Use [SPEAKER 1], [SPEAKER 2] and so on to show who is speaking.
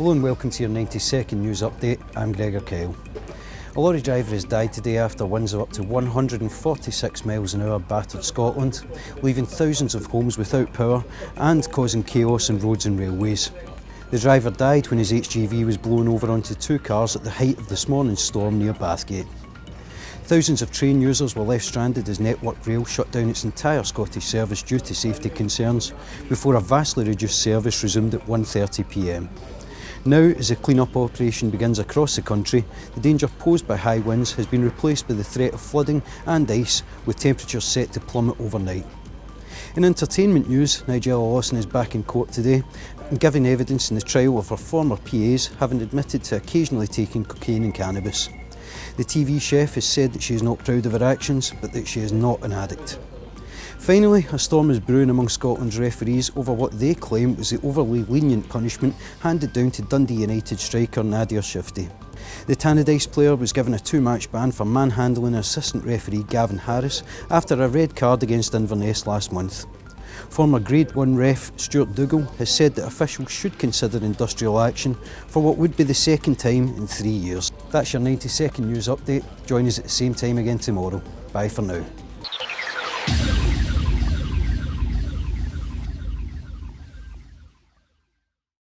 [SPEAKER 1] Hello and welcome to your 90-second news update. I'm Gale. A lorry driver has died today after winds of up to 146 miles an hour battered Scotland, leaving thousands of homes without power and causing chaos on roads and railways. The driver died when his HGV was blown over onto two cars at the height of this morning's storm near Bathgate. Thousands of train users were left stranded as Network Rail shut down its entire Scottish service due to safety concerns, before a vastly reduced service resumed at 1:30 p.m. Now, as the clean-up operation begins across the country, the danger posed by high winds has been replaced by the threat of flooding and ice, with temperatures set to plummet overnight. In entertainment news, Nigella Lawson is back in court today, giving evidence in the trial of her former PAs having admitted to occasionally taking cocaine and cannabis. The TV chef has said that she is not proud of her actions, but that she is not an addict. Finally, a storm is brewing among Scotland's referees over what they claim was the overly lenient punishment handed down to Dundee United striker Nadir Ciftci. The Tannadice player was given a two-match ban for manhandling assistant referee Gavin Harris after a red card against Inverness last month. Former Grade 1 ref Stuart Dougal has said that officials should consider industrial action for what would be the second time in 3 years. That's your 90-second news update. Join us at the same time again tomorrow. Bye for now.